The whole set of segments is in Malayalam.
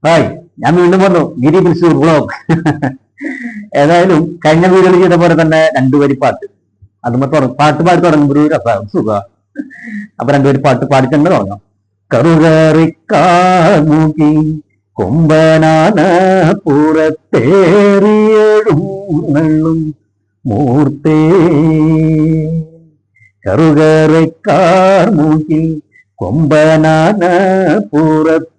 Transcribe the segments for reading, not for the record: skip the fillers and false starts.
ഹായ്, ഞാൻ വീണ്ടും വന്നു ഗിരി തൃശൂർ ബ്ലോഗ്. ഏതായാലും കഴിഞ്ഞ വീഡിയോയിൽ ചെയ്ത പോലെ തന്നെ രണ്ടുപേരി പാട്ട് അതുമ്പോ പാട്ട് പാടി തുടങ്ങുമ്പോൾ ഒരു രസമാണ്, സുഖ. അപ്പൊ രണ്ടുപേരി പാട്ട് പാടി തന്നെ തുടങ്ങാം. കറുകറിക്കാമുകി കൊമ്പനാന പുറത്തേറിയഴും മൂർത്തേ, കറുകറിക്കാർമുകി കൊമ്പനാന പുറത്തേറിയഴും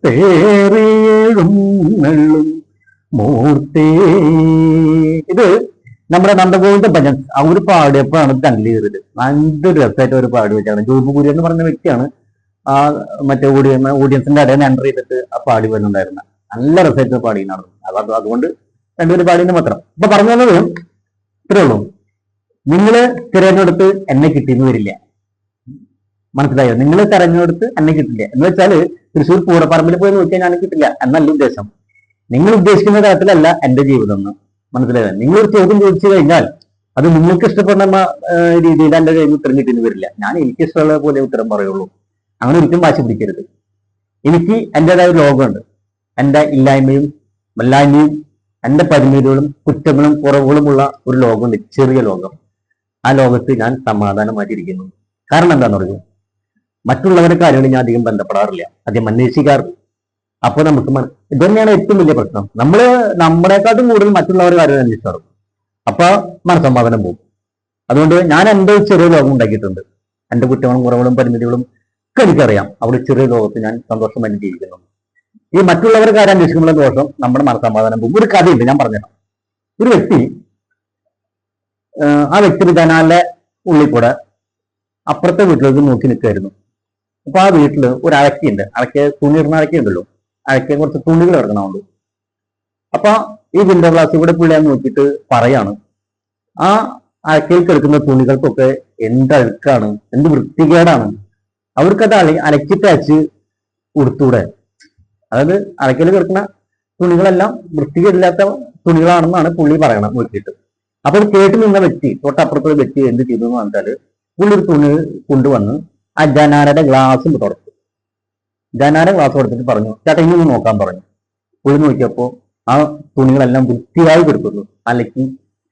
മൂർത്തേ. ഇത് നമ്മുടെ നന്ദഗോവിന്ദ ഭജൻ അവർ പാടിയപ്പോഴാണ് കണ്ണിൽ കയറിയത്. നല്ലൊരു രസമായിട്ട് അവർ പാടി വെച്ചാണ്. ജോബുപുരി എന്ന് പറഞ്ഞ വ്യക്തിയാണ് ആ മറ്റേ ഓഡിയൻസിന്റെ ഇടയിൽ എൻ്റർ ചെയ്തിട്ട് ആ പാടി വരുന്നുണ്ടായിരുന്ന. നല്ല രസമായിട്ട് പാടിയാണ്. അതുകൊണ്ട് രണ്ടുപേരും പാടിയെന്ന് മാത്രം. ഇപ്പൊ പറഞ്ഞു തന്നത് ഇത്രേ ഉള്ളൂ. നിങ്ങള് തിരഞ്ഞെടുത്ത് എന്നെ കിട്ടിയെന്ന് വരില്ല, മനസ്സിലായോ? നിങ്ങൾ തെരഞ്ഞെടുത്ത് എന്നെ കിട്ടില്ല എന്ന് വെച്ചാല് തൃശ്ശൂർ പൂരപ്പറമ്പിൽ പോയി നോക്കിയാൽ ഞാൻ കിട്ടില്ല എന്നല്ല ഉദ്ദേശം. നിങ്ങൾ ഉദ്ദേശിക്കുന്ന തരത്തിലല്ല എന്റെ ജീവിതം എന്ന്, മനസ്സിലായോ? നിങ്ങൾ ഒരു ചോദ്യം ചോദിച്ചു കഴിഞ്ഞാൽ അത് നിങ്ങൾക്ക് ഇഷ്ടപ്പെടുന്ന രീതിയിൽ എന്റെ കയ്യിൽ ഉത്തരം കിട്ടിയെന്ന് വരില്ല. ഞാൻ എനിക്ക് ഇഷ്ടമുള്ള പോലെ ഉത്തരം പറയുള്ളൂ. അങ്ങനെ ഒരിക്കലും വാശി പിടിക്കരുത്. എനിക്ക് എന്റേതായ ഒരു ലോകമുണ്ട്. എന്റെ ഇല്ലായ്മയും വല്ലായ്മയും എന്റെ പരിമിതികളും കുറ്റങ്ങളും കുറവുകളുമുള്ള ഒരു ലോകമുണ്ട്, ചെറിയ ലോകം. ആ ലോകത്ത് ഞാൻ സമാധാനമായിട്ടിരിക്കുന്നു. കാരണം എന്താണെന്ന് പറഞ്ഞു, മറ്റുള്ളവരുടെ കാര്യങ്ങൾ ഞാൻ അധികം ബന്ധപ്പെടാറില്ല, അധികം അന്വേഷിക്കാറില്ല. അപ്പൊ നമുക്ക് ഇത് തന്നെയാണ് ഏറ്റവും വലിയ പ്രശ്നം. നമ്മളെക്കാട്ടും കൂടുതൽ മറ്റുള്ളവരുടെ കാര്യം അന്വേഷിക്കാറും. അപ്പൊ മനസ്സമാധാനം പോകും. അതുകൊണ്ട് ഞാൻ എന്റെ ചെറിയ ലോകം ഉണ്ടാക്കിയിട്ടുണ്ട്. എന്റെ കുറ്റങ്ങളും കുറവുകളും പരിമിതികളും ഒക്കെ എനിക്കറിയാം. അവിടെ ചെറിയ ലോകത്ത് ഞാൻ സന്തോഷമായിട്ട് ജീവിക്കുന്നു. ഈ മറ്റുള്ളവരുടെ കാര്യം അന്വേഷിക്കുമ്പോൾ ദോഷം നമ്മുടെ മനസ്സമാധാനം പോകും. ഒരു കഥയുണ്ട്, ഞാൻ പറഞ്ഞുതരാം. ഒരു വ്യക്തി ആ വ്യക്തി ജനാലിന്റെ ഉള്ളിൽ കൂടെ അപ്പുറത്തെ വീട്ടിലേക്ക് നോക്കി നിൽക്കുകയായിരുന്നു. അപ്പൊ ആ വീട്ടില് ഒരു അഴക്കിയുണ്ട്. തുണിയിടുന്ന അഴക്കുണ്ടല്ലോ, അഴക്കെ കുറച്ച് തുണികൾ കിടക്കണമുണ്ട്. അപ്പൊ ഈ വിൻഡോ ഗ്ലാസ് കൂടെ പുള്ളിയാൻ നോക്കിയിട്ട് പറയാണ്, ആ അഴക്കയിൽ കിടക്കുന്ന തുണികൾക്കൊക്കെ എന്ത് അഴുക്കാണ്, എന്ത് വൃത്തികേടാണ്, അവർക്കത് അലക്കിട്ട് അയച്ച് കൊടുത്തൂടെ? അതായത് അഴക്കയിൽ കിടക്കുന്ന തുണികളെല്ലാം വൃത്തികേടില്ലാത്ത തുണികളാണെന്നാണ് പുള്ളി പറയണം നോക്കിയിട്ട്. അപ്പോൾ കേട്ട് നിന്ന വ്യക്തി, തൊട്ടപ്പുറത്തുള്ള വ്യക്തി എന്ത് ചെയ്തു എന്ന് പറഞ്ഞാല് പുള്ളി ഒരു തുണി കൊണ്ടുവന്ന് ആ ജനാലയുടെ ഗ്ലാസ് തുറച്ചു. ജനാല ഗ്ലാസ് കൊടുത്തിട്ട് പറഞ്ഞു, ചേട്ടാ ഇനി നോക്കാൻ പറഞ്ഞു. പുള്ളി നോക്കിയപ്പോ ആ തുണികളെല്ലാം വൃത്തിയായി കിടക്കുന്നു. അലക്കി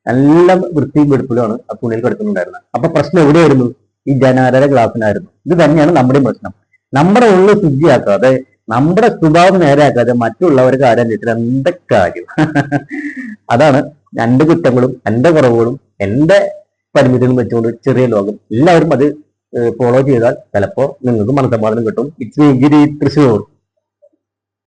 നല്ല വൃത്തിയും വെടുപ്പിലുമാണ് ആ തുണിയിൽ കിടക്കുന്നുണ്ടായിരുന്നത്. അപ്പൊ പ്രശ്നം എവിടെയായിരുന്നു? ഈ ജനാലയുടെ ഗ്ലാസ്സിനായിരുന്നു. ഇത് തന്നെയാണ് നമ്മുടെ പ്രശ്നം. നമ്മുടെ ഉള്ളിൽ ശുചിയാക്കാതെ, നമ്മുടെ സ്വഭാവം നേരെയാക്കാതെ മറ്റുള്ളവരുടെ കാര്യം ചെയ്തിട്ട് എന്തൊക്കെ കാര്യം. അതാണ് എന്റെ കുറ്റങ്ങളും എന്റെ കുറവുകളും എന്റെ പരിമിതികളും വെച്ചുകൊണ്ട് ചെറിയ ലോകം. എല്ലാവരും അത് ഫോളോ ചെയ്താൽ ചിലപ്പോ നിങ്ങൾക്ക് മനസ്സമാധാനം കിട്ടും. It's me Giri Thrissur.